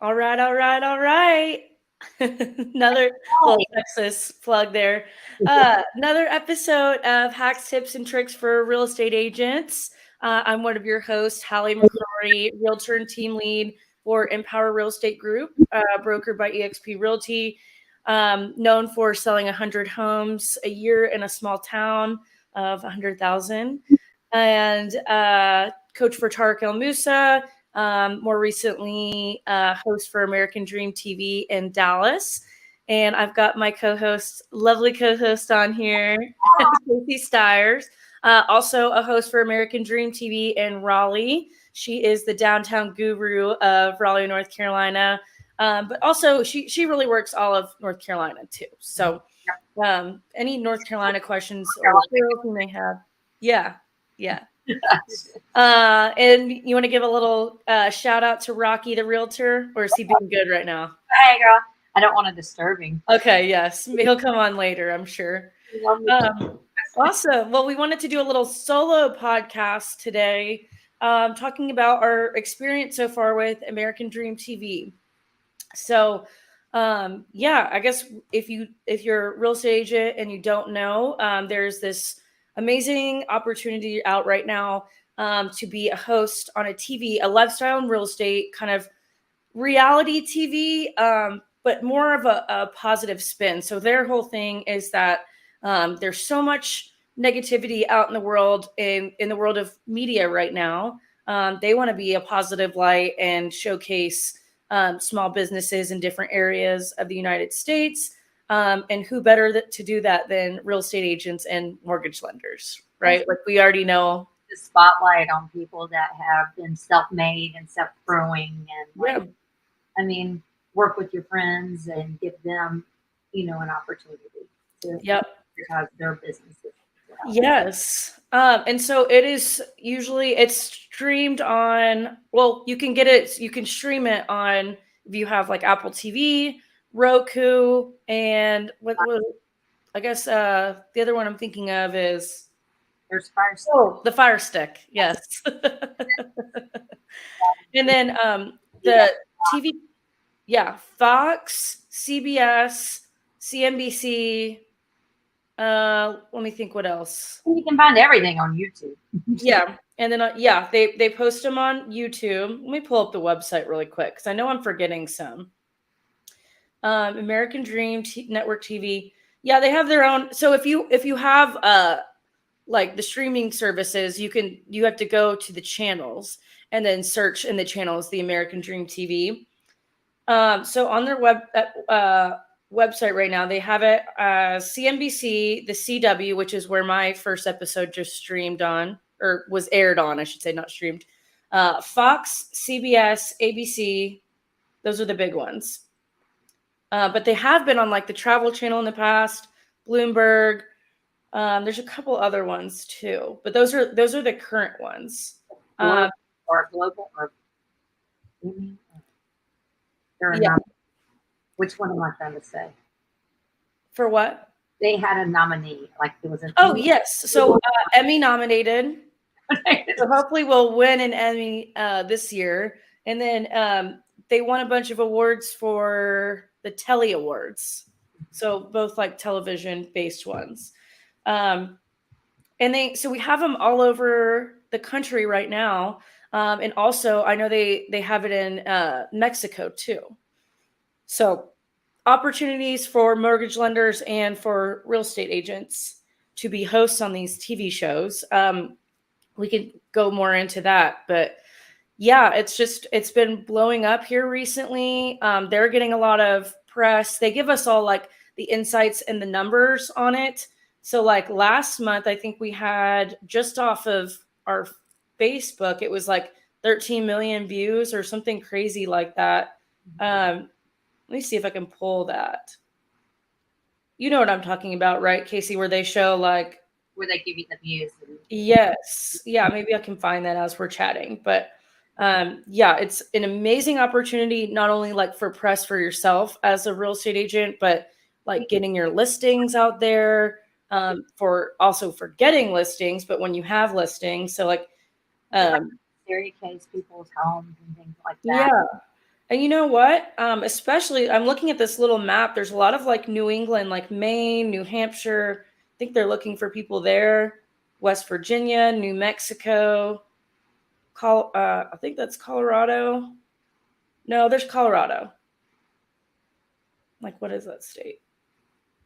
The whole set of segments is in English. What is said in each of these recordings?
All right, all right, all right. Another little Texas plug there. Another episode of Hacks, Tips, and Tricks for Real Estate Agents. I'm one of your hosts, Halle McCrory, Realtor and Team Lead for Empower Real Estate Group, brokered by eXp Realty, known for selling 100 homes a year in a small town of 100,000. And coach for Tarek El Musa, more recently, host for American Dream TV in Dallas. And I've got my co-host, lovely co-host on here, Casey Stiers, also a host for American Dream TV in Raleigh. She is the downtown guru of Raleigh, North Carolina. But also she really works all of North Carolina too. So any North Carolina questions or referrals you may have. Yeah. And you want to give a little shout out to Rocky, the realtor, or is he being good right now? Hey, girl. I don't want to disturb him. Okay, yes. He'll come on later, I'm sure. Awesome. Well, we wanted to do a little solo podcast today, talking about our experience so far with American Dream TV. So, I guess if you're a real estate agent and you don't know, there's this amazing opportunity out right now to be a host on a TV, a lifestyle and real estate kind of reality TV, but more of a positive spin. So their whole thing is that there's so much negativity out in the world, in the world of media right now. They want to be a positive light and showcase small businesses in different areas of the United States. And who better to do that than real estate agents and mortgage lenders, right? Like we already know. The spotlight on people that have been self-made and self-growing and work with your friends and give them, an opportunity to advertise their businesses. Yes. And so it's streamed on, well, you can stream it on, if you have like Apple TV, Roku, and what I guess the other one I'm thinking of is there's Fire Stick. Oh, the Fire Stick, yes. And then the TV, Fox, CBS, CNBC. Let me think what else. You can find everything on YouTube. Yeah. And then, they post them on YouTube. Let me pull up the website really quick because I know I'm forgetting some. American Dream Network TV. Yeah, they have their own. So if you have like the streaming services, you have to go to the channels and then search in the channels the American Dream TV. So on their website right now, they have it CNBC, the CW, which is where my first episode just streamed on, or was aired on, I should say, not streamed. Fox, CBS, ABC, those are the big ones. But they have been on like the Travel Channel in the past, Bloomberg. There's a couple other ones too, but those are the current ones. Or global, or which one am I trying to say? For what? They had a nominee, like there was an. Oh yes, so Emmy nominated. So hopefully we'll win an Emmy this year, and then they won a bunch of awards for the Telly Awards. So both like television based ones. And so we have them all over the country right now. And also I know they have it in Mexico too. So opportunities for mortgage lenders and for real estate agents to be hosts on these TV shows. We could go more into that, but yeah, it's been blowing up here recently. They're getting a lot of press. They give us all like the insights and the numbers on it. So like last month, I think we had just off of our Facebook, it was like 13 million views or something crazy like that. Let me see if I can pull that. You know what I'm talking about, right, Casey, where they show like where they give you the views. Yes. Yeah, maybe I can find that as we're chatting. But it's an amazing opportunity, not only like for press for yourself as a real estate agent, but like getting your listings out there, for getting listings, but when you have listings. So like staircase people's homes and things like that. And you know what? Especially, I'm looking at this little map. There's a lot of like New England, like Maine, New Hampshire. I think they're looking for people there. West Virginia, New Mexico. I think that's Colorado. No, there's Colorado. Like, what is that state?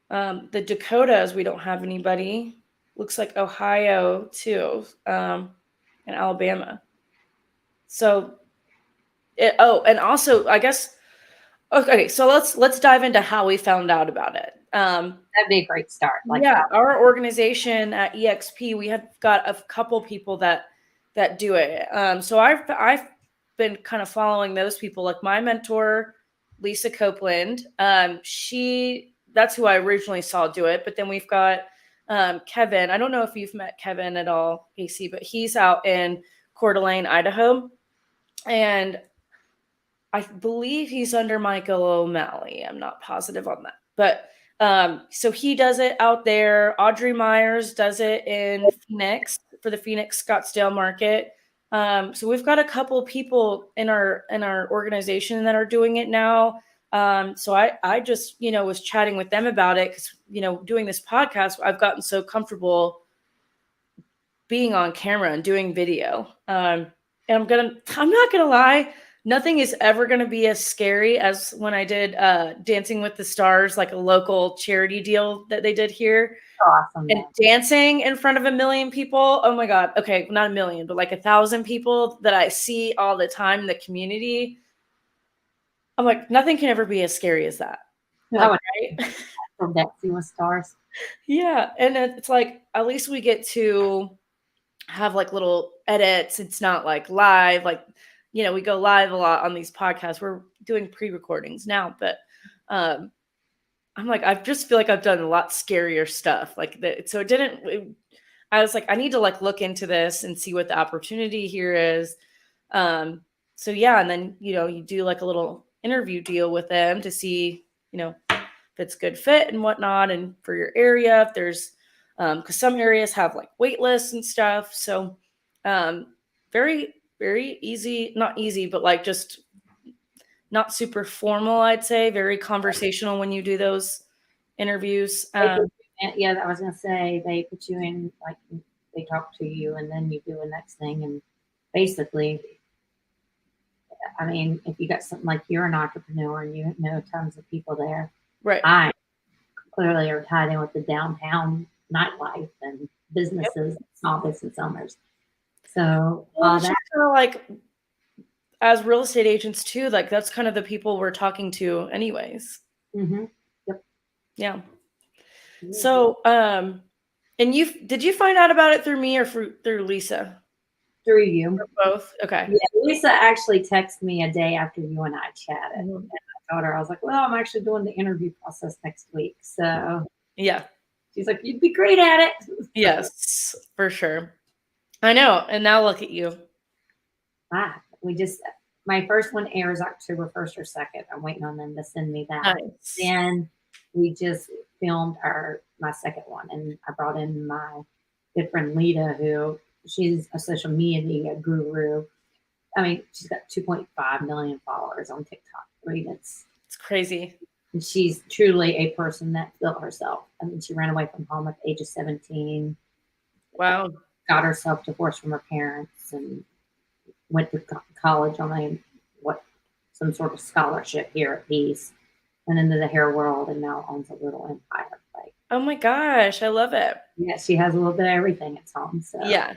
The Dakotas, we don't have anybody. Looks like Ohio too, and Alabama. So, and also, I guess. Okay, so let's dive into how we found out about it. That'd be a great start. Our organization at EXP, we have got a couple people that do it. So I've been kind of following those people, like my mentor, Lisa Copeland. That's who I originally saw do it, but then we've got Kevin. I don't know if you've met Kevin at all, Casey, but he's out in Coeur d'Alene, Idaho, and I believe he's under Michael O'Malley. I'm not positive on that. But so he does it out there. Audrey Myers does it in Phoenix for the Phoenix Scottsdale market. So we've got a couple people in our organization that are doing it now. So I just, was chatting with them about it because, doing this podcast, I've gotten so comfortable being on camera and doing video. And I'm not going to lie. Nothing is ever going to be as scary as when I did Dancing with the Stars, like a local charity deal that they did here. Awesome. And dancing in front of 1 million people. Oh my God. Okay. Not 1 million, but like 1,000 people that I see all the time in the community. I'm like, nothing can ever be as scary as that. Right? From Dancing with Stars. Yeah. And it's like, at least we get to have like little edits. It's not like live, like, we go live a lot on these podcasts. We're doing pre-recordings now, but I'm like, I just feel like I've done a lot scarier stuff like that. So I was like, I need to like look into this and see what the opportunity here is. So yeah. And then, you do like a little interview deal with them to see, if it's good fit and whatnot. And for your area, if there's, cause some areas have like wait lists and stuff. So, very, very easy, not easy, but like just not super formal, I'd say. Very conversational when you do those interviews. Yeah, I was going to say, they put you in, like, they talk to you and then you do the next thing. And basically, I mean, if you got something like you're an entrepreneur and you know tons of people there, right? I clearly are tied in with the downtown nightlife and businesses, small business owners. So that's kind of like, as real estate agents too, like that's kind of the people we're talking to anyways. Mm-hmm. Yep. Yeah. Mm-hmm. So, and did you find out about it through me or through Lisa? Through you. Or both? Okay. Yeah, Lisa actually texted me a day after you and I chatted. Mm-hmm. And I told her, I was like, well, I'm actually doing the interview process next week. So yeah. She's like, you'd be great at it. Yes, for sure. I know. And now look at you. My first one airs October 1st or 2nd. I'm waiting on them to send me that. Nice. Then we just filmed my second one. And I brought in my good friend Lita, who she's a social media guru. I mean, she's got 2.5 million followers on TikTok. I mean, it's crazy. And she's truly a person that built herself. I mean, she ran away from home at the age of 17. Wow. Got herself divorced from her parents and went to college on some sort of scholarship here at Peace and into the hair world, and now owns a little empire. Like, oh my gosh, I love it. Yeah, she has a little bit of everything at home. So yeah.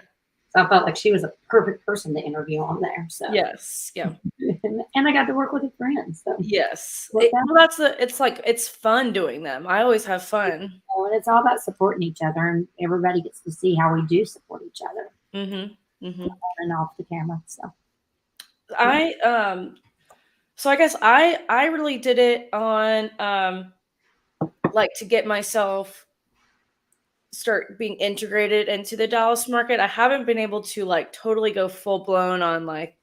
So I felt like she was a perfect person to interview on there. So yes, yeah. and I got to work with her friends. So yes, it's fun doing them. I always have fun. And it's all about supporting each other, and everybody gets to see how we do support each other. Mm-hmm. Mm-hmm. And off the camera. So so I guess I really did it on like to get myself start being integrated into the Dallas market. I haven't been able to like totally go full blown on like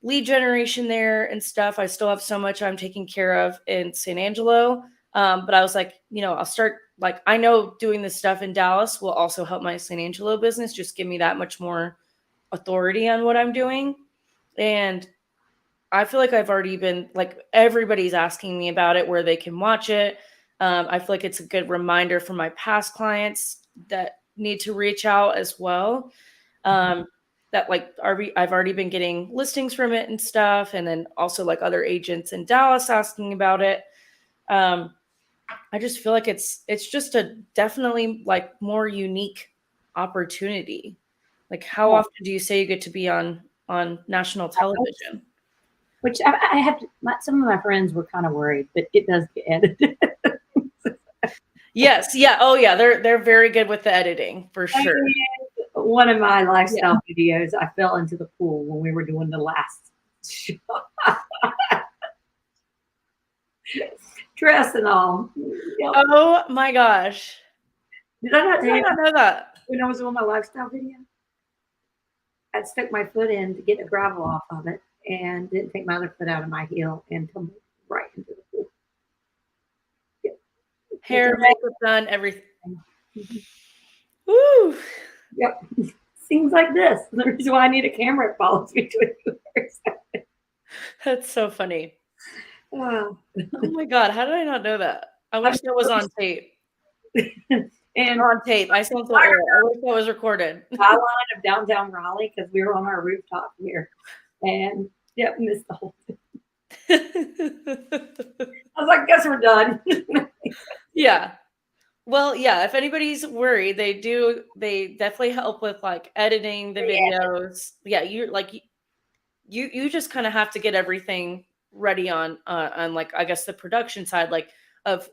lead generation there and stuff. I still have so much I'm taking care of in San Angelo. But I was like, I'll start, like, I know doing this stuff in Dallas will also help my San Angelo business, just give me that much more authority on what I'm doing. And I feel like I've already been, like, everybody's asking me about it, where they can watch it. I feel like it's a good reminder for my past clients that need to reach out as well. That like I've already been getting listings from it and stuff, and then also like other agents in Dallas asking about it. I just feel like it's just a definitely like more unique opportunity. Like, how often do you say you get to be on national television? Which I have to, some of my friends were kind of worried, but it does get edited. Yes. Yeah. Oh, yeah. They're very good with the editing for sure. One of my lifestyle videos, I fell into the pool when we were doing the last show. Dress and all. Yep. Oh my gosh. Did I not know that? When I was doing my lifestyle video, I stuck my foot in to get the gravel off of it and didn't take my other foot out of my heel and tumbled right into the pool. Yep. Hair, makeup done, everything. Woo. Yep. Seems like this. The reason why I need a camera that follows me to it. That's so funny. Oh my God. How did I not know that? I wish that was on tape. And on tape. I still thought I wish that was recorded. Byline of downtown Raleigh, because we were on our rooftop here. And missed the whole thing. I was like, guess we're done. Yeah. Well, yeah, if anybody's worried, they definitely help with like editing the videos. Yeah, you're like you just kind of have to get everything ready on like, I guess, the production side, like of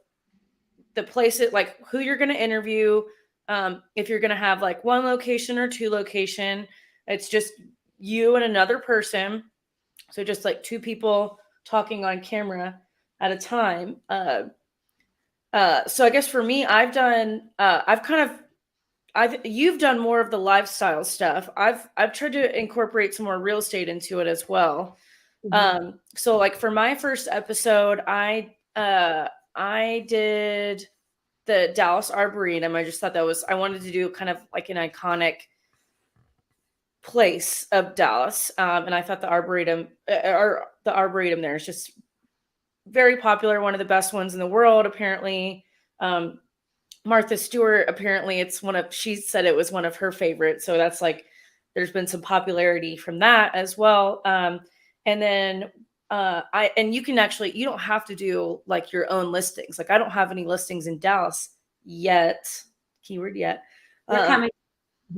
the place, like who you're going to interview, if you're going to have like one location or two location. It's just you and another person, so just like two people talking on camera at a time. So I guess for me, you've done more of the lifestyle stuff. I've tried to incorporate some more real estate into it as well. Mm-hmm. So like for my first episode, I did the Dallas Arboretum. I just thought I wanted to do kind of like an iconic place of Dallas. And I thought the Arboretum there is just very popular, one of the best ones in the world, apparently. Martha Stewart, apparently she said it was one of her favorites. So that's like, there's been some popularity from that as well. And then you can actually, you don't have to do like your own listings. Like I don't have any listings in Dallas yet. Keyword yet. They're coming.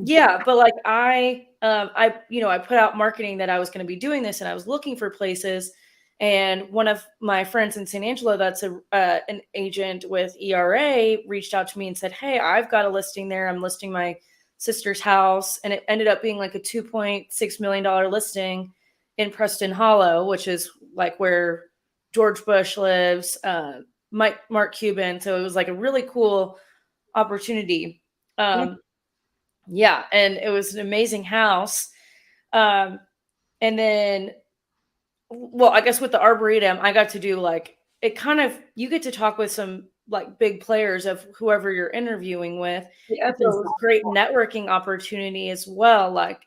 Yeah, but like I put out marketing that I was going to be doing this, and I was looking for places. And one of my friends in San Angelo, that's an agent with ERA, reached out to me and said, "Hey, I've got a listing there. I'm listing my sister's house." And it ended up being like a $2.6 million listing in Preston Hollow, which is like where George Bush lives, Mark Cuban. So it was like a really cool opportunity. Yeah, and it was an amazing house. And then, well, I guess with the Arboretum, I got to do like, you get to talk with some like big players of whoever you're interviewing with. Yeah, so it was a great networking opportunity as well. Like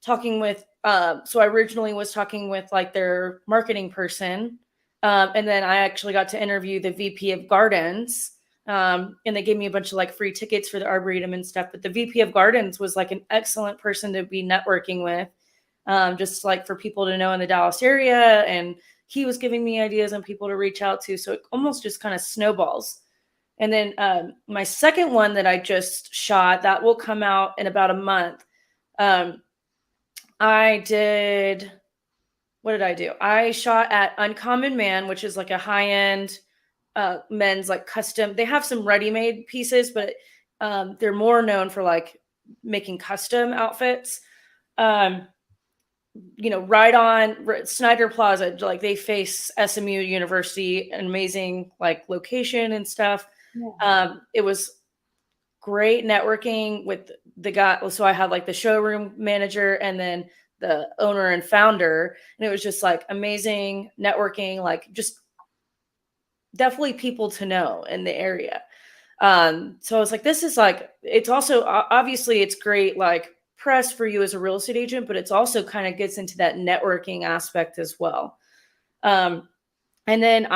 talking with, so I originally was talking with like their marketing person. And then I actually got to interview the VP of Gardens. And they gave me a bunch of like free tickets for the Arboretum and stuff. But the VP of Gardens was like an excellent person to be networking with. Just like for people to know in the Dallas area. And he was giving me ideas on people to reach out to. So it almost just kind of snowballs. And then my second one that I just shot, that will come out in about a month. What did I do? I shot at Uncommon Man, which is like a high-end men's like custom. They have some ready-made pieces, but they're more known for like making custom outfits. Right on Snyder Plaza, like they face SMU University, an amazing like location and stuff. Yeah. It was great networking with the guy. So I had like the showroom manager and then the owner and founder, and it was just like amazing networking, like just definitely people to know in the area. So I was like, this is like, it's also obviously it's great, like press for you as a real estate agent, but it's also kind of gets into that networking aspect as well. And then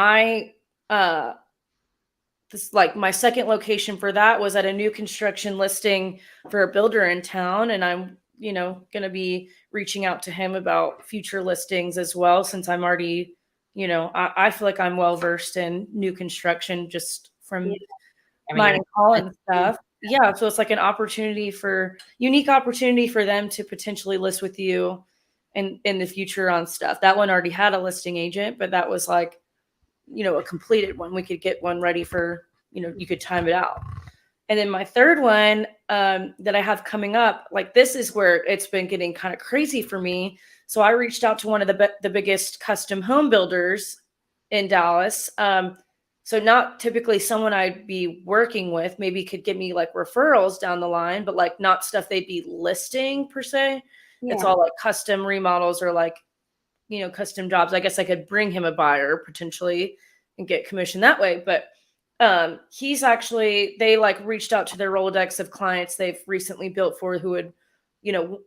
like my second location for that was at a new construction listing for a builder in town. And I'm, going to be reaching out to him about future listings as well, since I'm already, I feel like I'm well-versed in new construction just from mine and call and stuff. Yeah. So it's like unique opportunity for them to potentially list with you in the future on stuff. That one already had a listing agent, but that was like, a completed one. We could get one ready for, you could time it out. And then my third one that I have coming up, like this is where it's been getting kind of crazy for me. So I reached out to one of the biggest custom home builders in Dallas. So not typically someone I'd be working with, maybe could give me like referrals down the line, but like not stuff they'd be listing per se. Yeah. It's all like custom remodels or like, custom jobs. I guess I could bring him a buyer potentially and get commission that way. But they like reached out to their Rolodex of clients they've recently built for who would,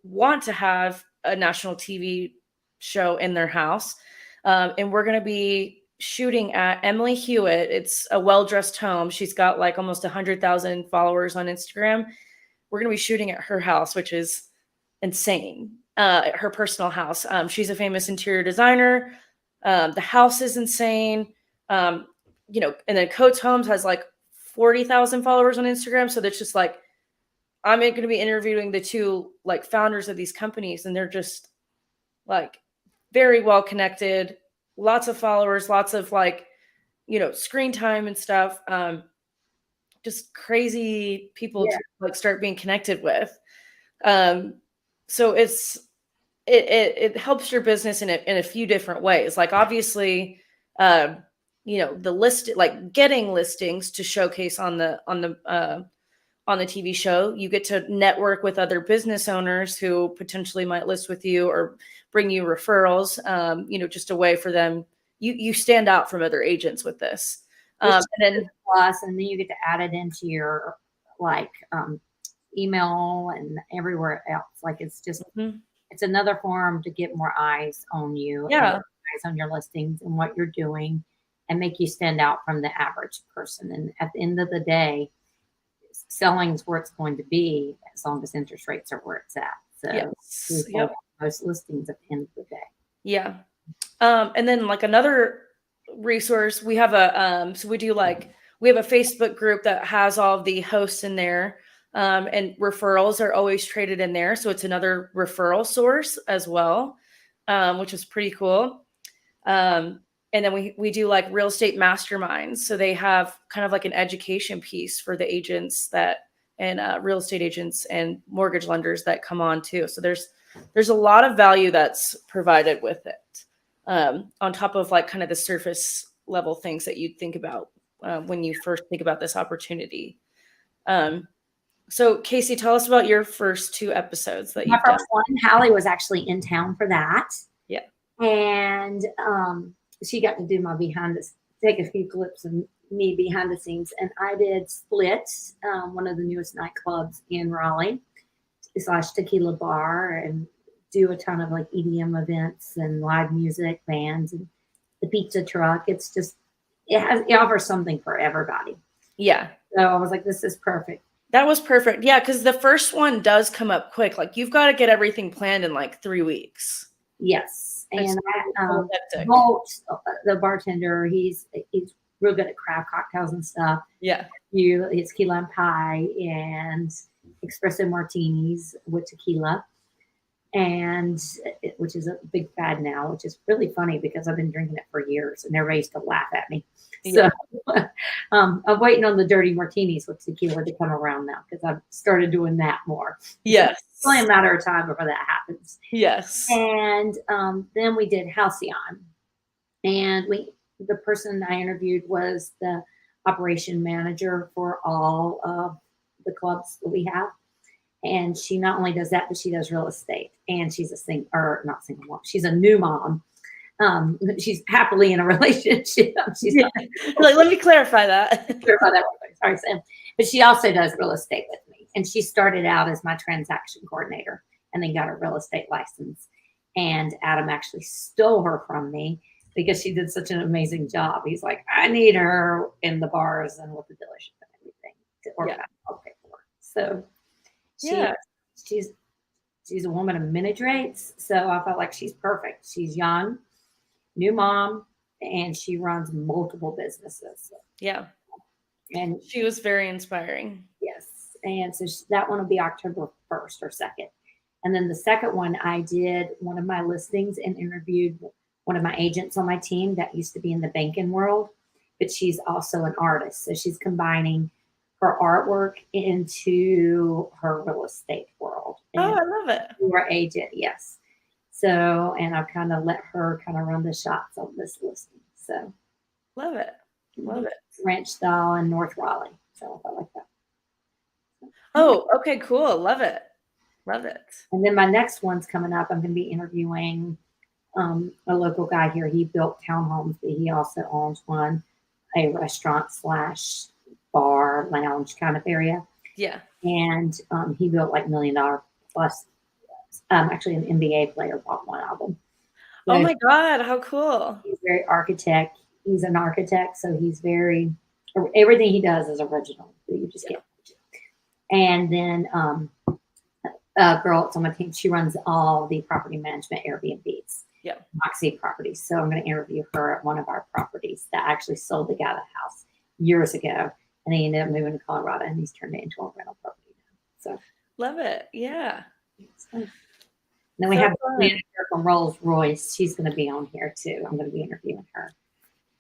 want to have a national TV show in their house. And we're going to be shooting at Emily Hewitt. It's a well-dressed home. She's got like almost 100,000 followers on Instagram. We're going to be shooting at her house, which is insane. Her personal house. She's a famous interior designer. The house is insane. And then Coates Homes has like 40,000 followers on Instagram. So that's just like, I'm going to be interviewing the two like founders of these companies, and they're just like very well connected, lots of followers, lots of like, screen time and stuff. Just crazy people to like start being connected with. So it helps your business in a few different ways. Like obviously, the list, like getting listings to showcase on the TV show, you get to network with other business owners who potentially might list with you or bring you referrals. Just a way for them. You stand out from other agents with this. And then you get to add it into your like email and everywhere else. Like it's just it's another form to get more eyes on you. Yeah, eyes on your listings and what you're doing, and make you stand out from the average person. And at the end of the day, selling is where it's going to be as long as interest rates are where it's at. So most listings at the end of the day. Yeah. And then like another resource, we have we have a Facebook group that has all of the hosts in there. And referrals are always traded in there. So it's another referral source as well, which is pretty cool. And then we do like real estate masterminds. So they have kind of like an education piece for the agents and real estate agents and mortgage lenders that come on too. So there's a lot of value that's provided with it, on top of like kind of the surface level things that you'd think about when you first think about this opportunity. So Casey, tell us about your first two episodes that you've done. My first one, Halle was actually in town for that. Yeah. And she got to do my take a few clips of me behind the scenes. And I did Split, one of the newest nightclubs in Raleigh / tequila bar, and do a ton of like EDM events and live music, bands, and the pizza truck. It's just, it offers something for everybody. Yeah. So I was like, this is perfect. That was perfect. Yeah. Cause the first one does come up quick. Like you've got to get everything planned in like 3 weeks. Yes. And Bolt, the bartender, he's real good at craft cocktails and stuff. Yeah. It's key lime pie and espresso martinis with tequila, and which is a big fad now, which is really funny because I've been drinking it for years and everybody used to laugh at me. So I'm waiting on the dirty martinis with tequila to come around now because I've started doing that more. Yes. So it's only a matter of time before that happens. Yes. And then we did Halcyon. And the person I interviewed was the operation manager for all of the clubs that we have. And she not only does that, but she does real estate. And she's not single mom. She's a new mom. She's happily in a relationship. Like, let me clarify that. Sorry, Sam. But she also does real estate with me. And she started out as my transaction coordinator and then got a real estate license. And Adam actually stole her from me because she did such an amazing job. He's like, I need her in the bars and with the dealership and everything to organize all the paperwork. So she's a woman of many traits. So I felt like she's perfect. She's young, new mom, and she runs multiple businesses. Yeah. And she was very inspiring. Yes. And so that one will be October 1st or 2nd. And then the second one, I did one of my listings and interviewed one of my agents on my team that used to be in the banking world, but she's also an artist. So she's combining her artwork into her real estate world. And I love it. Your agent, yes. So, and I've kind of let her kind of run the shots on this listing. So, love it. Love it. Ranch style in North Raleigh. So I like that. Oh, okay, cool. Love it. Love it. And then my next one's coming up. I'm going to be interviewing a local guy here. He built townhomes, but he also owns a restaurant / bar, lounge kind of area. Yeah. And he built like $1 million plus. Actually, an NBA player bought one of them. So oh my God, how cool. He's very architect. He's an architect, so he's very, everything he does is original. So you just can't. And then a girl that's on my team, she runs all the property management Airbnbs. Yeah. Moxie properties. So I'm going to interview her at one of our properties that actually sold the guy the house years ago. And he ended up moving to Colorado and he's turned it into a rental property now. So love it. Yeah. And then we have a manager from Rolls Royce. She's going to be on here too. I'm going to be interviewing her.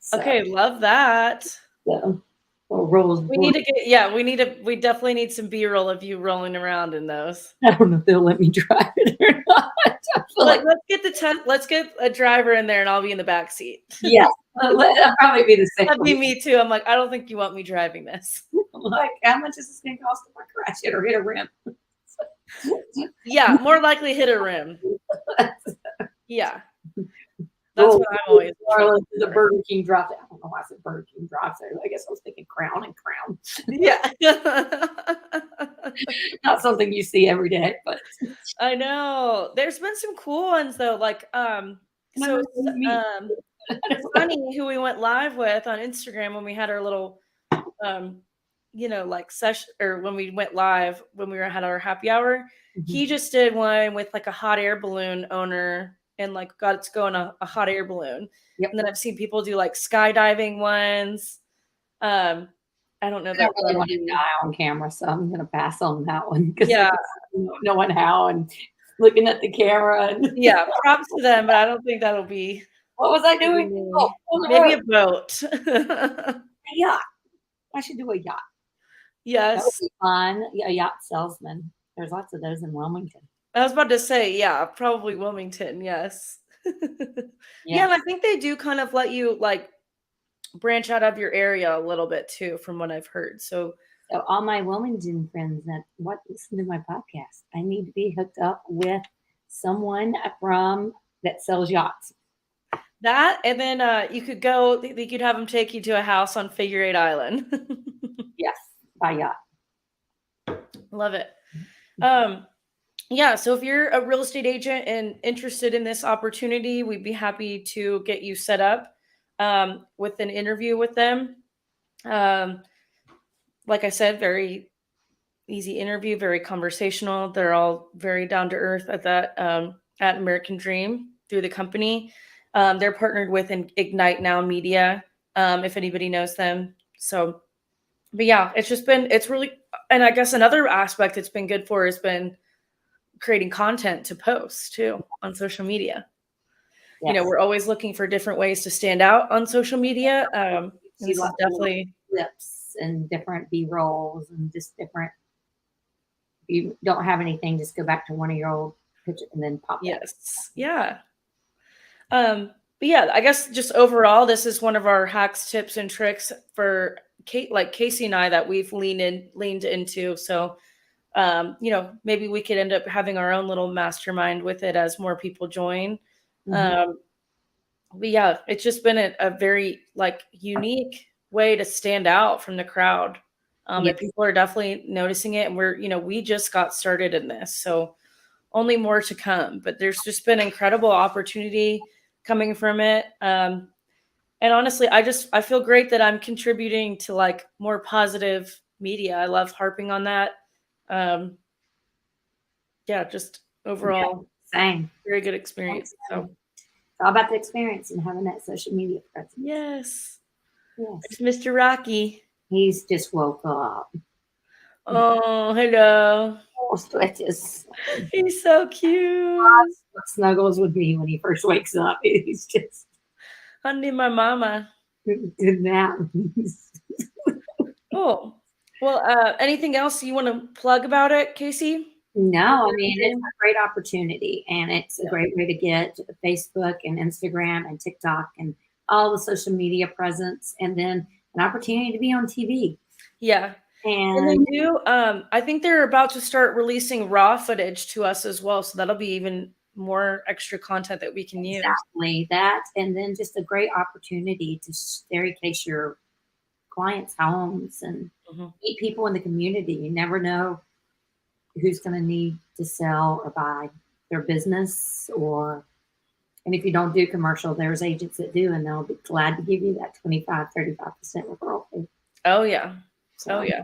So, okay. Love that. So, Rolls we need to get, we definitely need some B-roll of you rolling around in those. I don't know if they'll let me drive it or not. Let's get a driver in there and I'll be in the back seat. Yeah. That'll probably be the same. That'd be me too. I'm like, I don't think you want me driving this. Like, how much is this going to cost if I crash it or hit a rim? Yeah, more likely hit a rim. Yeah. That's what I'm always the Burger King drive. I don't know why I said Burger King drive. I guess I was thinking Crown and Crown. Yeah. Not something you see every day, but I know. There's been some cool ones though. Like it's funny who we went live with on Instagram when we had our little like session, or when we went live when we had our happy hour. Mm-hmm. He just did one with like a hot air balloon owner and like got it to go in a hot air balloon. Yep. And then I've seen people do like skydiving ones. I don't know. I don't really want to die on camera, so I'm going to pass on that one. Yeah. Knowing how and looking at the camera. And yeah, props to them, but I don't think that'll be. What was I doing? Maybe a boat. A yacht. I should do a yacht. Yes. That would be fun. Yeah, a yacht salesman. There's lots of those in Wilmington. I was about to say, yeah, probably Wilmington. Yes. Yeah, and I think they do kind of let you like branch out of your area a little bit too, from what I've heard. So all my Wilmington friends that listen to my podcast, I need to be hooked up with someone that sells yachts. That, and then you could go. They could have them take you to a house on Figure 8 Island. Yes, by yacht. Love it. Yeah, so if you're a real estate agent and interested in this opportunity, we'd be happy to get you set up with an interview with them. Like I said, very easy interview, very conversational. They're all very down to earth at American Dream through the company. They're partnered with Ignite Now Media, if anybody knows them. So, but yeah, it's really, and I guess another aspect it's been good for has been creating content to post too on social media. Yes. We're always looking for different ways to stand out on social media. This is definitely clips and different B-rolls and just different. If you don't have anything, just go back to one of your old pictures and then pop. Yes. Yeah. But yeah, I guess just overall, this is one of our hacks, tips, and tricks for Casey and I that we've leaned into. So, maybe we could end up having our own little mastermind with it as more people join. Mm-hmm. But yeah, it's just been a very unique way to stand out from the crowd. And people are definitely noticing it. And we just got started in this, so only more to come. But there's just been incredible opportunity coming from it. And honestly, I feel great that I'm contributing to like more positive media. I love harping on that. Just overall, same. Very good experience. So it's all about the experience and having that social media presence. Yes. It's Mr. Rocky. He's just woke up. Oh, hello. Oh, stretches. He's so cute. Snuggles with me when he first wakes up. He's just honey, my mama. Good nap. Oh, well, anything else you want to plug about it, Casey? No, I mean, it's a great opportunity, and it's a great way to get Facebook and Instagram and TikTok and all the social media presence, and then an opportunity to be on TV. Yeah. And they do, I think they're about to start releasing raw footage to us as well. So that'll be even more extra content that we can use. Exactly that. And then just a great opportunity to staircase your clients' homes and meet people in the community. You never know who's going to need to sell or buy their business, and if you don't do commercial, there's agents that do, and they'll be glad to give you that 25, 35% referral fee. Oh yeah. So, yeah.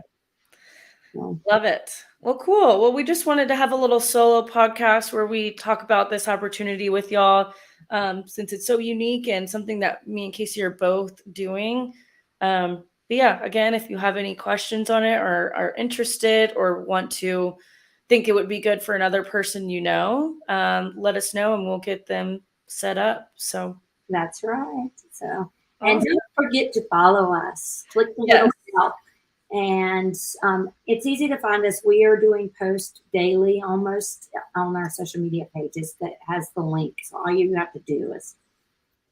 Love it. Well, cool. Well, we just wanted to have a little solo podcast where we talk about this opportunity with y'all, since it's so unique and something that me and Casey are both doing. But yeah, again, if you have any questions on it or are interested or think it would be good for another person, let us know and we'll get them set up. So that's right. So, and don't forget to follow us. Click the little bell. And it's easy to find us. We are doing posts daily almost on our social media pages that has the link. So all you have to do is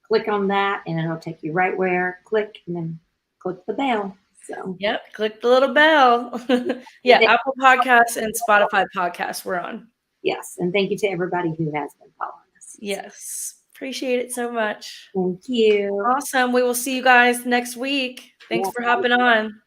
click on that and it'll take you right where, click, and then click the bell. So click the little bell. Apple Podcasts and Spotify Podcasts we're on. Yes. And thank you to everybody who has been following us. Yes. Appreciate it so much. Thank you. Awesome. We will see you guys next week. Thanks for hopping on.